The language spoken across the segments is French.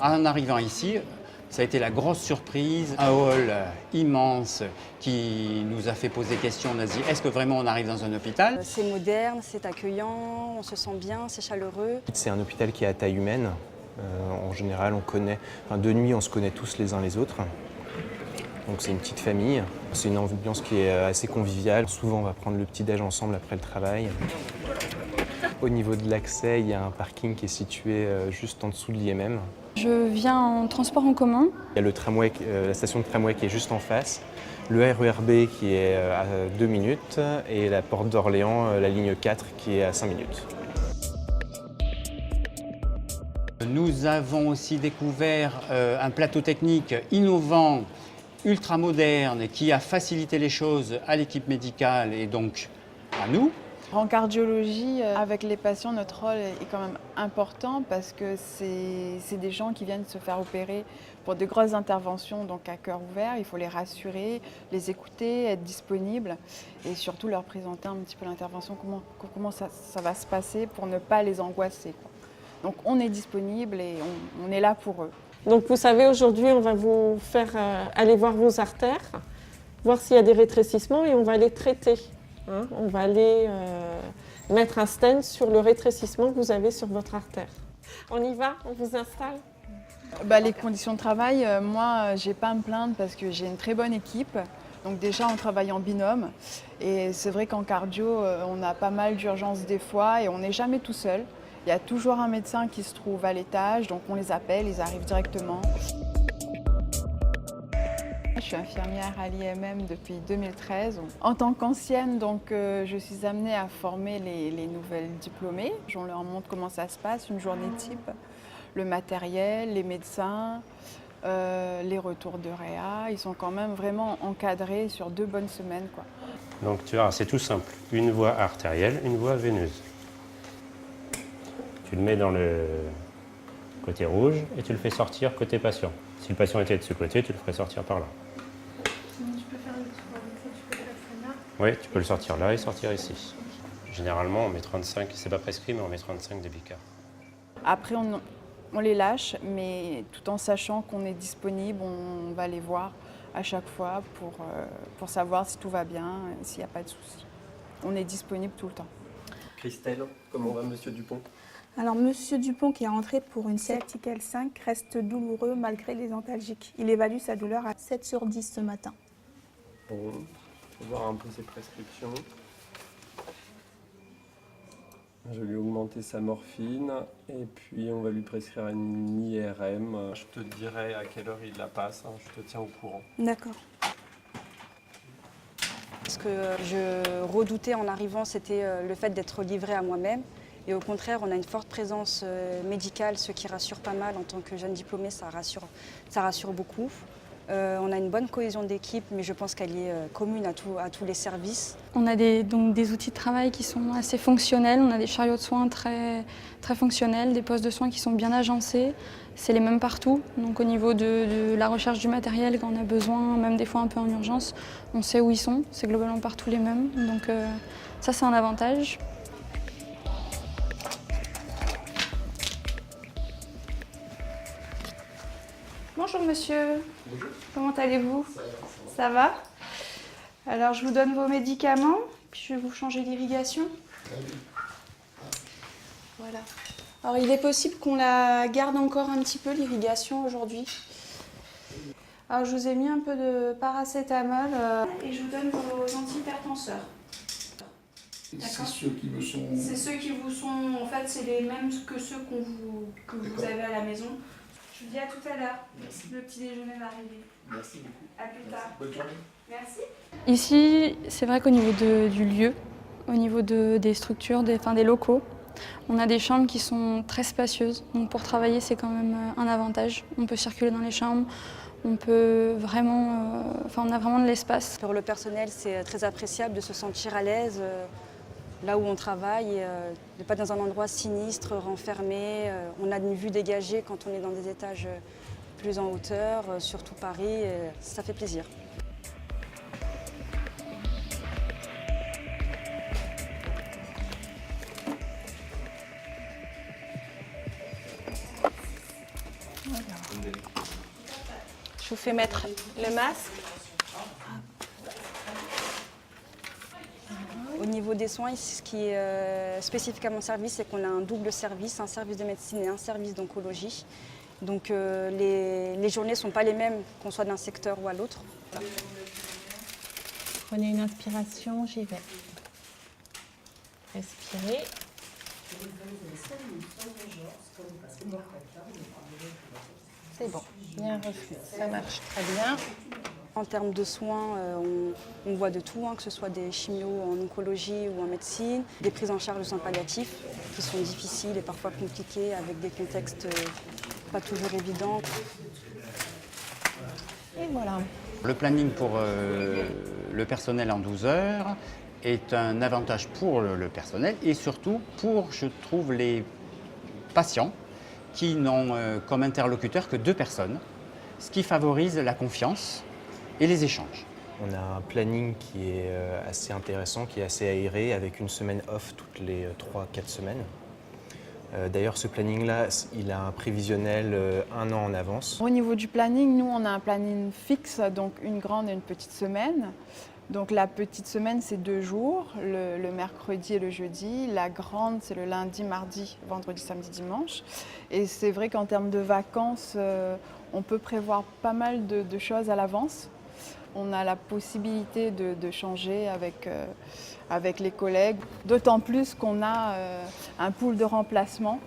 En arrivant ici, ça a été la grosse surprise, un hall immense qui nous a fait poser question. On a dit, est-ce que vraiment on arrive dans un hôpital? C'est moderne, c'est accueillant, on se sent bien, c'est chaleureux. C'est un hôpital qui est à taille humaine. En général, de nuit, on se connaît tous les uns les autres. Donc c'est une petite famille. C'est une ambiance qui est assez conviviale. Souvent, on va prendre le petit-déj ensemble après le travail. Au niveau de l'accès, il y a un parking qui est situé juste en dessous de l'IMM. Je viens en transport en commun. Il y a le tramway, la station de tramway qui est juste en face, le RERB qui est à 2 minutes et la porte d'Orléans, la ligne 4 qui est à 5 minutes. Nous avons aussi découvert un plateau technique innovant, ultra moderne, qui a facilité les choses à l'équipe médicale et donc à nous. En cardiologie, avec les patients, notre rôle est quand même important parce que c'est des gens qui viennent se faire opérer pour de grosses interventions, donc à cœur ouvert. Il faut les rassurer, les écouter, être disponible et surtout leur présenter un petit peu l'intervention, comment ça va se passer pour ne pas les angoisser, quoi. Donc on est disponible et on est là pour eux. Donc vous savez, aujourd'hui, on va vous faire aller voir vos artères, voir s'il y a des rétrécissements et on va les traiter. On va aller mettre un stent sur le rétrécissement que vous avez sur votre artère. On y va? On vous installe? Les conditions de travail, moi, j'ai pas à me plaindre parce que j'ai une très bonne équipe. Donc déjà, on travaille en binôme. Et c'est vrai qu'en cardio, on a pas mal d'urgences des fois et on n'est jamais tout seul. Il y a toujours un médecin qui se trouve à l'étage, donc on les appelle, ils arrivent directement. Je suis infirmière à l'IMM depuis 2013. En tant qu'ancienne, je suis amenée à former les nouvelles diplômées. On leur montre comment ça se passe, une journée type, le matériel, les médecins, les retours de réa. Ils sont quand même vraiment encadrés sur 2 bonnes semaines, quoi. Donc tu vois, c'est tout simple. Une voie artérielle, une voie veineuse. Tu le mets dans le côté rouge et tu le fais sortir côté patient. Si le patient était de ce côté, tu le ferais sortir par là. Tu peux faire le tour avec ça, tu peux le faire là. Oui, tu peux le sortir là et sortir ici. Généralement, on met 35, c'est pas prescrit, mais on met 35 de Bicard. Après, on les lâche, mais tout en sachant qu'on est disponible, on va les voir à chaque fois pour savoir si tout va bien, s'il n'y a pas de souci. On est disponible tout le temps. Christelle, comment va Monsieur Dupont? Alors, Monsieur Dupont, qui est rentré pour une sciatique L5, reste douloureux malgré les antalgiques. Il évalue sa douleur à 7 sur 10 ce matin. Bon, on va voir un peu ses prescriptions. Je vais lui augmenter sa morphine et puis on va lui prescrire une IRM. Je te dirai à quelle heure il la passe, hein. Je te tiens au courant. D'accord. Ce que je redoutais en arrivant, c'était le fait d'être livrée à moi-même. Et au contraire, on a une forte présence médicale, ce qui rassure pas mal. En tant que jeune diplômée, ça rassure beaucoup. On a une bonne cohésion d'équipe, mais je pense qu'elle est commune à tous les services. On a donc des outils de travail qui sont assez fonctionnels. On a des chariots de soins très fonctionnels, des postes de soins qui sont bien agencés. C'est les mêmes partout. Donc au niveau de la recherche du matériel, quand on a besoin, même des fois un peu en urgence, on sait où ils sont. C'est globalement partout les mêmes. Donc ça, c'est un avantage. Bonjour monsieur. Bonjour. Comment allez-vous? Ça va. Alors je vous donne vos médicaments, puis je vais vous changer l'irrigation. Voilà. Alors il est possible qu'on la garde encore un petit peu l'irrigation aujourd'hui. Alors je vous ai mis un peu de paracétamol et je vous donne vos antihypertenseurs. C'est ceux qui me sont... C'est ceux qui vous sont, en fait, c'est les mêmes que ceux que vous avez à la maison. Je vous dis à tout à l'heure. Le petit déjeuner va arriver. Merci beaucoup. À plus tard. Bonne journée. Merci. Ici, c'est vrai qu'au niveau du lieu, au niveau des structures, des locaux, on a des chambres qui sont très spacieuses. Donc pour travailler, c'est quand même un avantage. On peut circuler dans les chambres. On peut vraiment, on a vraiment de l'espace. Pour le personnel, c'est très appréciable de se sentir à l'aise là où on travaille, de pas dans un endroit sinistre, renfermé. On a une vue dégagée quand on est dans des étages plus en hauteur, surtout Paris, ça fait plaisir. Je vous fais mettre le masque. Au niveau des soins, ici, ce qui est spécifique à mon service, c'est qu'on a un double service, un service de médecine et un service d'oncologie. Donc les journées ne sont pas les mêmes, qu'on soit d'un secteur ou à l'autre. Prenez une inspiration, j'y vais. Respirez. C'est bon, bien reflux, ça marche très bien. En termes de soins, on voit de tout, que ce soit des chimios en oncologie ou en médecine, des prises en charge de soins palliatifs qui sont difficiles et parfois compliquées avec des contextes pas toujours évidents. Et voilà. Le planning pour le personnel en 12 heures est un avantage pour le personnel et surtout pour, je trouve, les patients qui n'ont comme interlocuteur que 2 personnes, ce qui favorise la confiance et les échanges. On a un planning qui est assez intéressant, qui est assez aéré, avec une semaine off toutes les 3-4 semaines. D'ailleurs, ce planning-là, il a un prévisionnel 1 an en avance. Au niveau du planning, nous, on a un planning fixe, donc une grande et une petite semaine. Donc la petite semaine, c'est 2 jours, le mercredi et le jeudi. La grande, c'est le lundi, mardi, vendredi, samedi, dimanche. Et c'est vrai qu'en termes de vacances, on peut prévoir pas mal de choses à l'avance. On a la possibilité de changer avec les collègues, d'autant plus qu'on a un pool de remplacement.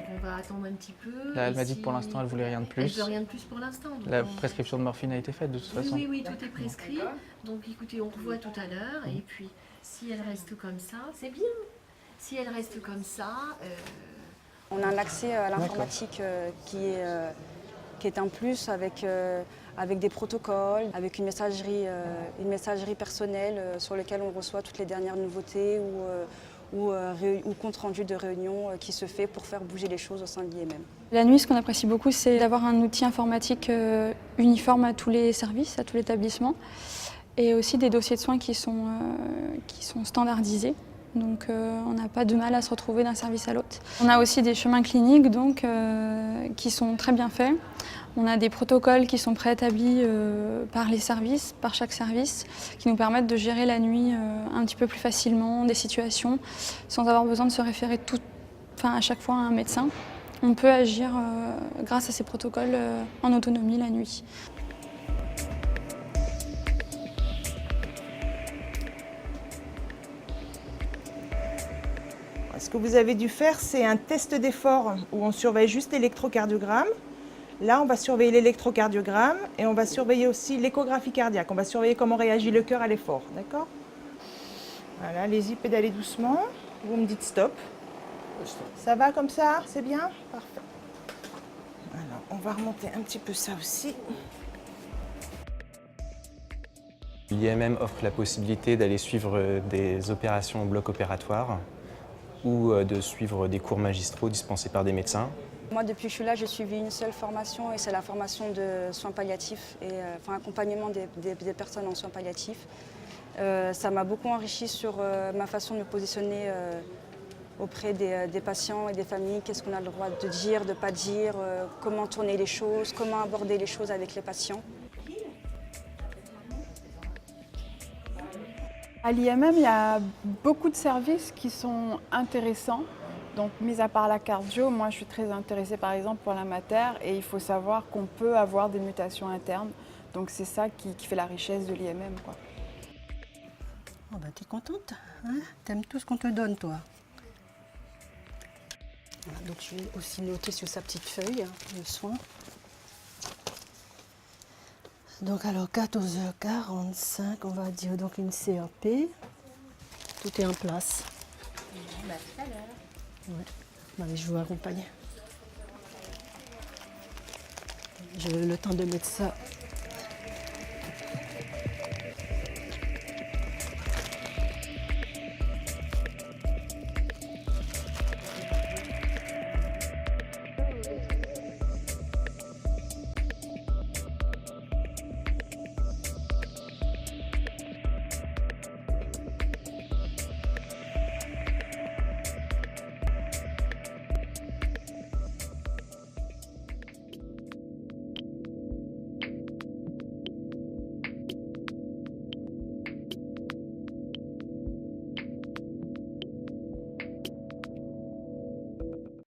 On va attendre un petit peu. Là, elle m'a dit que pour l'instant, elle voulait rien de plus. Elle veut rien de plus pour l'instant. La prescription de morphine a été faite de toute façon. Oui, tout est prescrit. Donc écoutez, on revoit tout à l'heure. Et puis, si elle reste comme ça, c'est bien. Si elle reste comme ça... On a un accès à l'informatique qui est un plus avec des protocoles, avec une messagerie personnelle sur laquelle on reçoit toutes les dernières nouveautés ou compte rendu de réunion qui se fait pour faire bouger les choses au sein de l'IMM. La nuit, ce qu'on apprécie beaucoup, c'est d'avoir un outil informatique uniforme à tous les services, à tout l'établissement, et aussi des dossiers de soins qui sont standardisés. Donc on n'a pas de mal à se retrouver d'un service à l'autre. On a aussi des chemins cliniques donc, qui sont très bien faits. On a des protocoles qui sont préétablis par les services, par chaque service, qui nous permettent de gérer la nuit un petit peu plus facilement, des situations, sans avoir besoin de se référer à chaque fois à un médecin. On peut agir grâce à ces protocoles en autonomie la nuit. Ce que vous avez dû faire, c'est un test d'effort où on surveille juste l'électrocardiogramme. Là, on va surveiller l'électrocardiogramme et on va surveiller aussi l'échographie cardiaque. On va surveiller comment réagit le cœur à l'effort, d'accord? Voilà, allez-y, pédalez doucement. Vous me dites stop. Ça va comme ça? C'est bien? Parfait. Alors, on va remonter un petit peu ça aussi. L'IMM offre la possibilité d'aller suivre des opérations au bloc opératoire ou de suivre des cours magistraux dispensés par des médecins. Moi, depuis que je suis là, j'ai suivi une seule formation et c'est la formation de soins palliatifs et accompagnement des personnes en soins palliatifs. Ça m'a beaucoup enrichi sur ma façon de me positionner auprès des patients et des familles. Qu'est-ce qu'on a le droit de dire, de ne pas dire, comment tourner les choses, comment aborder les choses avec les patients. À l'IMM, il y a beaucoup de services qui sont intéressants. Donc, mis à part la cardio, moi je suis très intéressée par exemple pour la mater et il faut savoir qu'on peut avoir des mutations internes. Donc c'est ça qui fait la richesse de l'IMM, quoi. Oh bah t'es contente, hein? T'aimes tout ce qu'on te donne, toi. Voilà, donc je vais aussi noter sur sa petite feuille le soin. Donc alors 14h45, on va dire donc une CRP. Tout est en place. Bah, tout à l'heure. Ouais. Bah, je vous accompagne. J'ai le temps de mettre ça